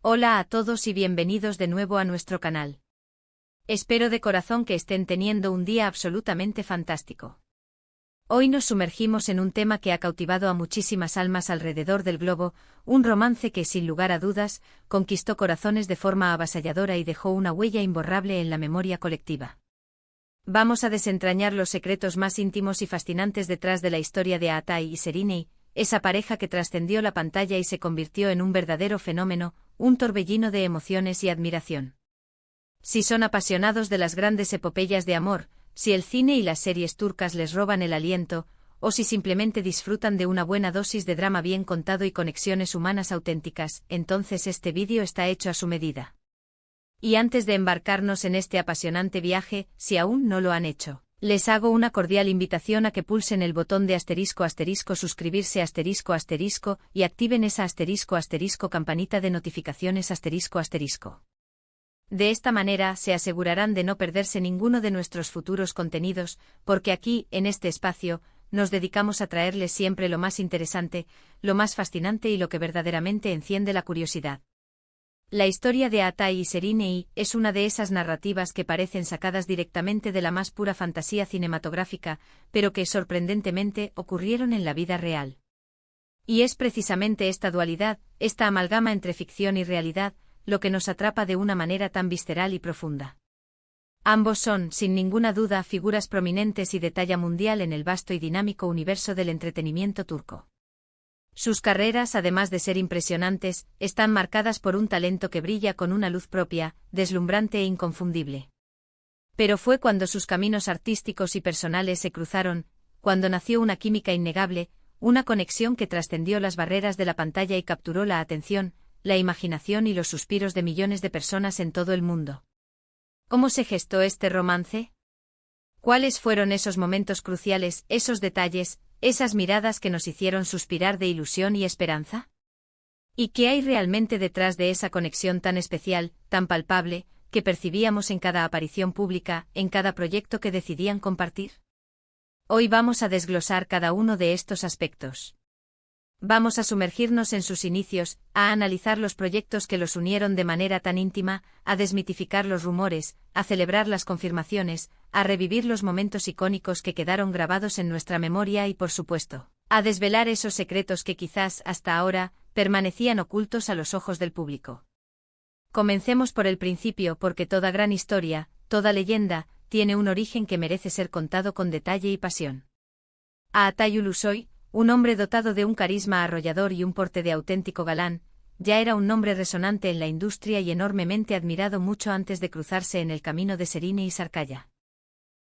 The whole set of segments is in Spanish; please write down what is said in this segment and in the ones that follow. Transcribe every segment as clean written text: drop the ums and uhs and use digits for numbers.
Hola a todos y bienvenidos de nuevo a nuestro canal. Espero de corazón que estén teniendo un día absolutamente fantástico. Hoy nos sumergimos en un tema que ha cautivado a muchísimas almas alrededor del globo, un romance que, sin lugar a dudas, conquistó corazones de forma avasalladora y dejó una huella imborrable en la memoria colectiva. Vamos a desentrañar los secretos más íntimos y fascinantes detrás de la historia de Aatai y Serine, esa pareja que trascendió la pantalla y se convirtió en un verdadero fenómeno, un torbellino de emociones y admiración. Si son apasionados de las grandes epopeyas de amor, si el cine y las series turcas les roban el aliento, o si simplemente disfrutan de una buena dosis de drama bien contado y conexiones humanas auténticas, entonces este vídeo está hecho a su medida. Y antes de embarcarnos en este apasionante viaje, si aún no lo han hecho, les hago una cordial invitación a que pulsen el botón de ** suscribirse ** y activen esa ** campanita de notificaciones ***. De esta manera se asegurarán de no perderse ninguno de nuestros futuros contenidos, porque aquí, en este espacio, nos dedicamos a traerles siempre lo más interesante, lo más fascinante y lo que verdaderamente enciende la curiosidad. La historia de Aatai y Serine es una de esas narrativas que parecen sacadas directamente de la más pura fantasía cinematográfica, pero que sorprendentemente ocurrieron en la vida real. Y es precisamente esta dualidad, esta amalgama entre ficción y realidad, lo que nos atrapa de una manera tan visceral y profunda. Ambos son, sin ninguna duda, figuras prominentes y de talla mundial en el vasto y dinámico universo del entretenimiento turco. Sus carreras, además de ser impresionantes, están marcadas por un talento que brilla con una luz propia, deslumbrante e inconfundible. Pero fue cuando sus caminos artísticos y personales se cruzaron, cuando nació una química innegable, una conexión que trascendió las barreras de la pantalla y capturó la atención, la imaginación y los suspiros de millones de personas en todo el mundo. ¿Cómo se gestó este romance? ¿Cuáles fueron esos momentos cruciales, esos detalles, esas miradas que nos hicieron suspirar de ilusión y esperanza? ¿Y qué hay realmente detrás de esa conexión tan especial, tan palpable, que percibíamos en cada aparición pública, en cada proyecto que decidían compartir? Hoy vamos a desglosar cada uno de estos aspectos. Vamos a sumergirnos en sus inicios, a analizar los proyectos que los unieron de manera tan íntima, a desmitificar los rumores, a celebrar las confirmaciones, a revivir los momentos icónicos que quedaron grabados en nuestra memoria y, por supuesto, a desvelar esos secretos que quizás, hasta ahora, permanecían ocultos a los ojos del público. Comencemos por el principio porque toda gran historia, toda leyenda, tiene un origen que merece ser contado con detalle y pasión. Aatai Ulusoy, un hombre dotado de un carisma arrollador y un porte de auténtico galán, ya era un nombre resonante en la industria y enormemente admirado mucho antes de cruzarse en el camino de Serine y Sarkaya.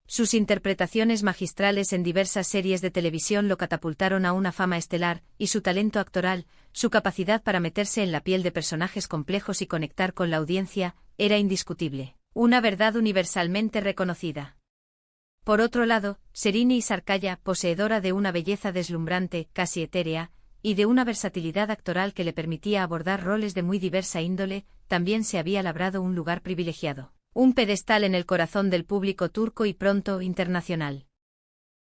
Sus interpretaciones magistrales en diversas series de televisión lo catapultaron a una fama estelar, y su talento actoral, su capacidad para meterse en la piel de personajes complejos y conectar con la audiencia, era indiscutible, una verdad universalmente reconocida. Por otro lado, Serine y Sarkaya, poseedora de una belleza deslumbrante, casi etérea, y de una versatilidad actoral que le permitía abordar roles de muy diversa índole, también se había labrado un lugar privilegiado, un pedestal en el corazón del público turco y pronto internacional.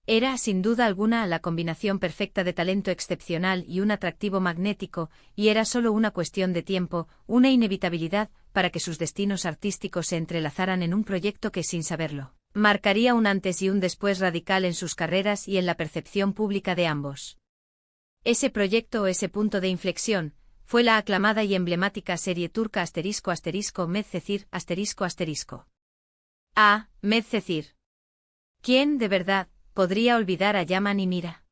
Era, sin duda alguna, la combinación perfecta de talento excepcional y un atractivo magnético, y era solo una cuestión de tiempo, una inevitabilidad, para que sus destinos artísticos se entrelazaran en un proyecto que, sin saberlo, marcaría un antes y un después radical en sus carreras y en la percepción pública de ambos. Ese proyecto o ese punto de inflexión fue la aclamada y emblemática serie turca ***Medcezir***. Medcezir. ¿Quién, de verdad, podría olvidar a Yaman y Mira?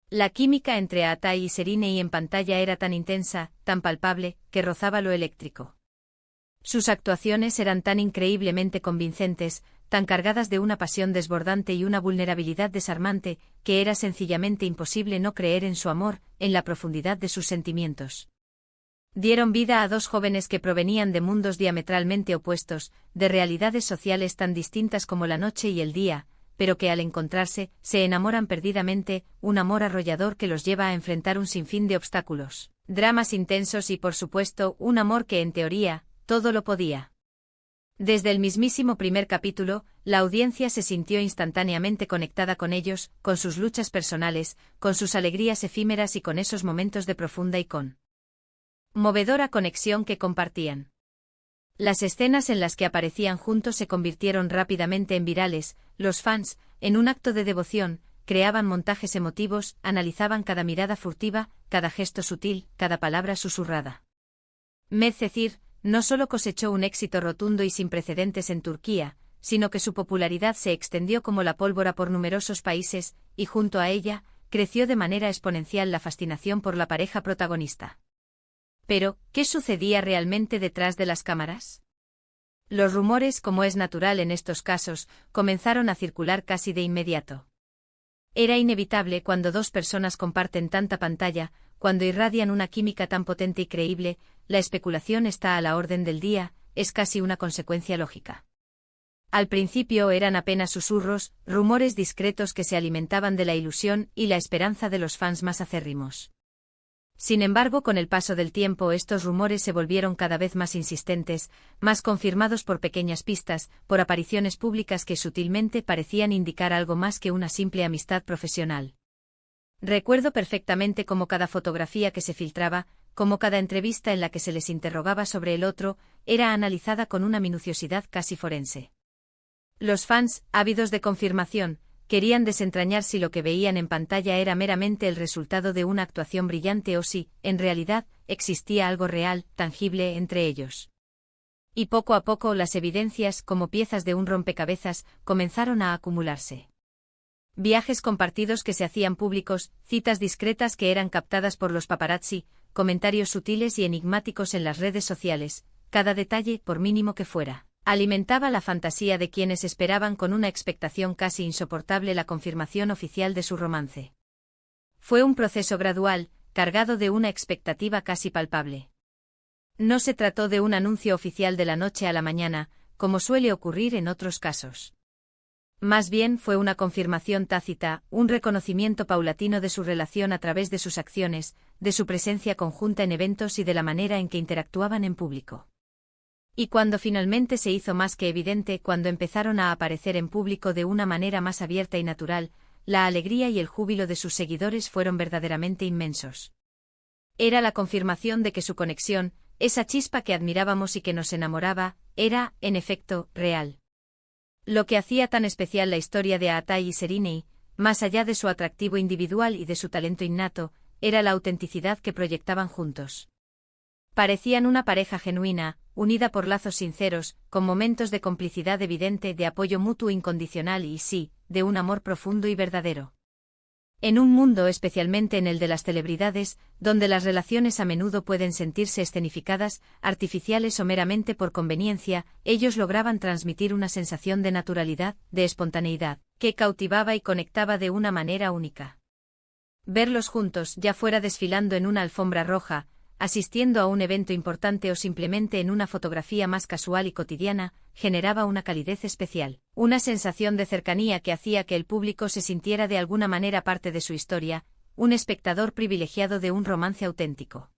La química entre Aatai y Serine en pantalla era tan intensa, tan palpable, que rozaba lo eléctrico. Sus actuaciones eran tan increíblemente convincentes, tan cargadas de una pasión desbordante y una vulnerabilidad desarmante, que era sencillamente imposible no creer en su amor, en la profundidad de sus sentimientos. Dieron vida a dos jóvenes que provenían de mundos diametralmente opuestos, de realidades sociales tan distintas como la noche y el día, pero que al encontrarse, se enamoran perdidamente, un amor arrollador que los lleva a enfrentar un sinfín de obstáculos, dramas intensos y, por supuesto, un amor que, en teoría, todo lo podía. Desde el mismísimo primer capítulo, la audiencia se sintió instantáneamente conectada con ellos, con sus luchas personales, con sus alegrías efímeras y con esos momentos de profunda y Movedora conexión que compartían. Las escenas en las que aparecían juntos se convirtieron rápidamente en virales. Los fans, en un acto de devoción, creaban montajes emotivos, analizaban cada mirada furtiva, cada gesto sutil, cada palabra susurrada. Medcezir no solo cosechó un éxito rotundo y sin precedentes en Turquía, sino que su popularidad se extendió como la pólvora por numerosos países, y junto a ella, creció de manera exponencial la fascinación por la pareja protagonista. Pero, ¿qué sucedía realmente detrás de las cámaras? Los rumores, como es natural en estos casos, comenzaron a circular casi de inmediato. Era inevitable cuando dos personas comparten tanta pantalla, cuando irradian una química tan potente y creíble, la especulación está a la orden del día, es casi una consecuencia lógica. Al principio eran apenas susurros, rumores discretos que se alimentaban de la ilusión y la esperanza de los fans más acérrimos. Sin embargo, con el paso del tiempo estos rumores se volvieron cada vez más insistentes, más confirmados por pequeñas pistas, por apariciones públicas que sutilmente parecían indicar algo más que una simple amistad profesional. Recuerdo perfectamente cómo cada fotografía que se filtraba, como cada entrevista en la que se les interrogaba sobre el otro, era analizada con una minuciosidad casi forense. Los fans, ávidos de confirmación, querían desentrañar si lo que veían en pantalla era meramente el resultado de una actuación brillante o si, en realidad, existía algo real, tangible entre ellos. Y poco a poco las evidencias, como piezas de un rompecabezas, comenzaron a acumularse. Viajes compartidos que se hacían públicos, citas discretas que eran captadas por los paparazzi, comentarios sutiles y enigmáticos en las redes sociales, cada detalle, por mínimo que fuera, alimentaba la fantasía de quienes esperaban con una expectación casi insoportable la confirmación oficial de su romance. Fue un proceso gradual, cargado de una expectativa casi palpable. No se trató de un anuncio oficial de la noche a la mañana, como suele ocurrir en otros casos. Más bien fue una confirmación tácita, un reconocimiento paulatino de su relación a través de sus acciones, de su presencia conjunta en eventos y de la manera en que interactuaban en público. Y cuando finalmente se hizo más que evidente, cuando empezaron a aparecer en público de una manera más abierta y natural, la alegría y el júbilo de sus seguidores fueron verdaderamente inmensos. Era la confirmación de que su conexión, esa chispa que admirábamos y que nos enamoraba, era, en efecto, real. Lo que hacía tan especial la historia de Atay y Seriney, más allá de su atractivo individual y de su talento innato, era la autenticidad que proyectaban juntos. Parecían una pareja genuina, unida por lazos sinceros, con momentos de complicidad evidente, de apoyo mutuo incondicional y, sí, de un amor profundo y verdadero. En un mundo, especialmente en el de las celebridades, donde las relaciones a menudo pueden sentirse escenificadas, artificiales o meramente por conveniencia, ellos lograban transmitir una sensación de naturalidad, de espontaneidad, que cautivaba y conectaba de una manera única. Verlos juntos, ya fuera desfilando en una alfombra roja, asistiendo a un evento importante o simplemente en una fotografía más casual y cotidiana, generaba una calidez especial, una sensación de cercanía que hacía que el público se sintiera de alguna manera parte de su historia, un espectador privilegiado de un romance auténtico.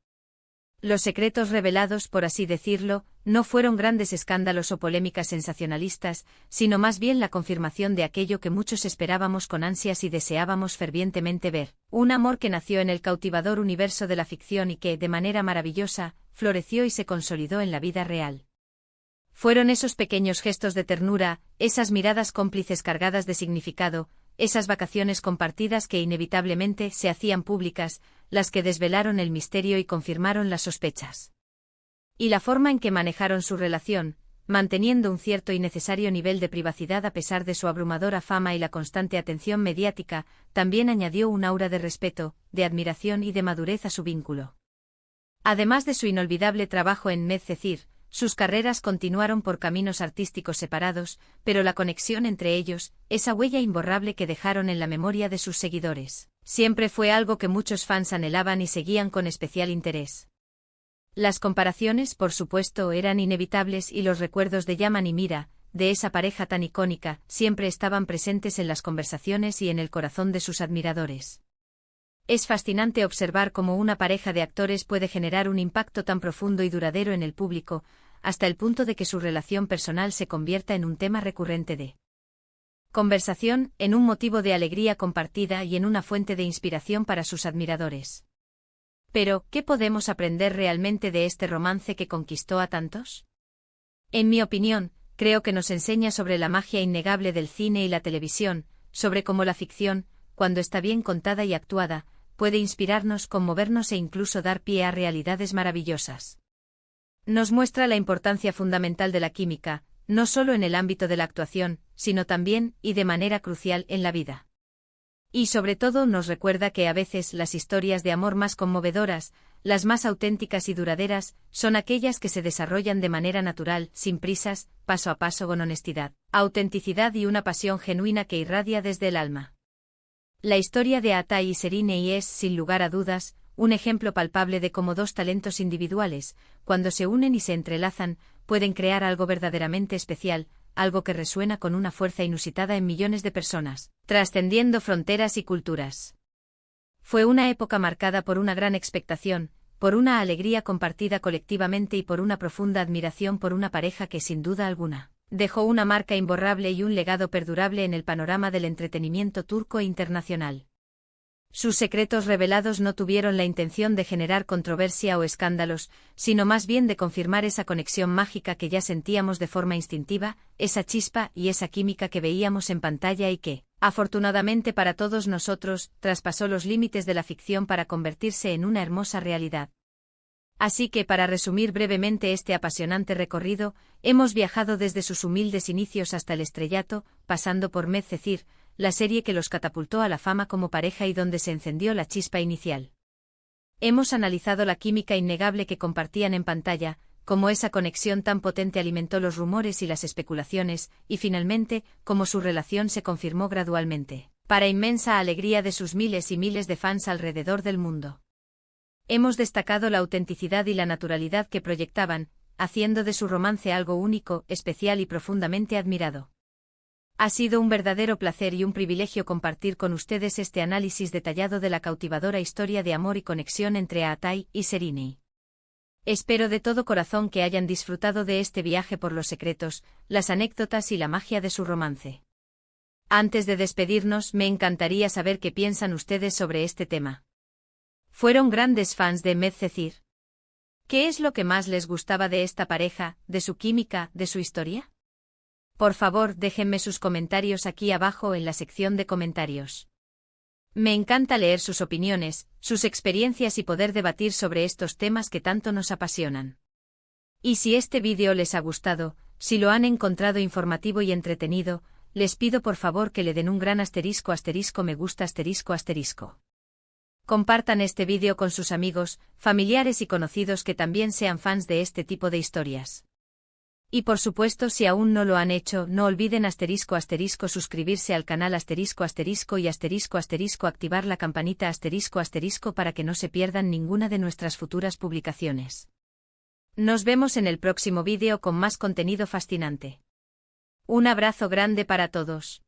Los secretos revelados, por así decirlo, no fueron grandes escándalos o polémicas sensacionalistas, sino más bien la confirmación de aquello que muchos esperábamos con ansias y deseábamos fervientemente ver, un amor que nació en el cautivador universo de la ficción y que, de manera maravillosa, floreció y se consolidó en la vida real. Fueron esos pequeños gestos de ternura, esas miradas cómplices cargadas de significado, esas vacaciones compartidas que inevitablemente se hacían públicas, las que desvelaron el misterio y confirmaron las sospechas. Y la forma en que manejaron su relación, manteniendo un cierto y necesario nivel de privacidad a pesar de su abrumadora fama y la constante atención mediática, también añadió un aura de respeto, de admiración y de madurez a su vínculo. Además de su inolvidable trabajo en Medcezir, sus carreras continuaron por caminos artísticos separados, pero la conexión entre ellos, esa huella imborrable que dejaron en la memoria de sus seguidores, siempre fue algo que muchos fans anhelaban y seguían con especial interés. Las comparaciones, por supuesto, eran inevitables y los recuerdos de Yaman y Mira, de esa pareja tan icónica, siempre estaban presentes en las conversaciones y en el corazón de sus admiradores. Es fascinante observar cómo una pareja de actores puede generar un impacto tan profundo y duradero en el público, hasta el punto de que su relación personal se convierta en un tema recurrente de conversación, en un motivo de alegría compartida y en una fuente de inspiración para sus admiradores. Pero, ¿qué podemos aprender realmente de este romance que conquistó a tantos? En mi opinión, creo que nos enseña sobre la magia innegable del cine y la televisión, sobre cómo la ficción, cuando está bien contada y actuada, puede inspirarnos, conmovernos e incluso dar pie a realidades maravillosas. Nos muestra la importancia fundamental de la química, no solo en el ámbito de la actuación, sino también, y de manera crucial, en la vida. Y sobre todo nos recuerda que a veces las historias de amor más conmovedoras, las más auténticas y duraderas, son aquellas que se desarrollan de manera natural, sin prisas, paso a paso con honestidad, autenticidad y una pasión genuina que irradia desde el alma. La historia de Atai y Serinei es, sin lugar a dudas, un ejemplo palpable de cómo dos talentos individuales, cuando se unen y se entrelazan, pueden crear algo verdaderamente especial, algo que resuena con una fuerza inusitada en millones de personas, trascendiendo fronteras y culturas. Fue una época marcada por una gran expectación, por una alegría compartida colectivamente y por una profunda admiración por una pareja que sin duda alguna dejó una marca imborrable y un legado perdurable en el panorama del entretenimiento turco e internacional. Sus secretos revelados no tuvieron la intención de generar controversia o escándalos, sino más bien de confirmar esa conexión mágica que ya sentíamos de forma instintiva, esa chispa y esa química que veíamos en pantalla y que, afortunadamente para todos nosotros, traspasó los límites de la ficción para convertirse en una hermosa realidad. Así que para resumir brevemente este apasionante recorrido, hemos viajado desde sus humildes inicios hasta el estrellato, pasando por Medcezir, la serie que los catapultó a la fama como pareja y donde se encendió la chispa inicial. Hemos analizado la química innegable que compartían en pantalla, cómo esa conexión tan potente alimentó los rumores y las especulaciones, y finalmente, cómo su relación se confirmó gradualmente, para inmensa alegría de sus miles y miles de fans alrededor del mundo. Hemos destacado la autenticidad y la naturalidad que proyectaban, haciendo de su romance algo único, especial y profundamente admirado. Ha sido un verdadero placer y un privilegio compartir con ustedes este análisis detallado de la cautivadora historia de amor y conexión entre Atai y Serinei. Espero de todo corazón que hayan disfrutado de este viaje por los secretos, las anécdotas y la magia de su romance. Antes de despedirnos, me encantaría saber qué piensan ustedes sobre este tema. ¿Fueron grandes fans de Medcezir? ¿Qué es lo que más les gustaba de esta pareja, de su química, de su historia? Por favor, déjenme sus comentarios aquí abajo en la sección de comentarios. Me encanta leer sus opiniones, sus experiencias y poder debatir sobre estos temas que tanto nos apasionan. Y si este vídeo les ha gustado, si lo han encontrado informativo y entretenido, les pido por favor que le den un gran asterisco me gusta asterisco. Compartan este vídeo con sus amigos, familiares y conocidos que también sean fans de este tipo de historias. Y por supuesto, si aún no lo han hecho, no olviden suscribirse al canal y activar la campanita para que no se pierdan ninguna de nuestras futuras publicaciones. Nos vemos en el próximo vídeo con más contenido fascinante. Un abrazo grande para todos.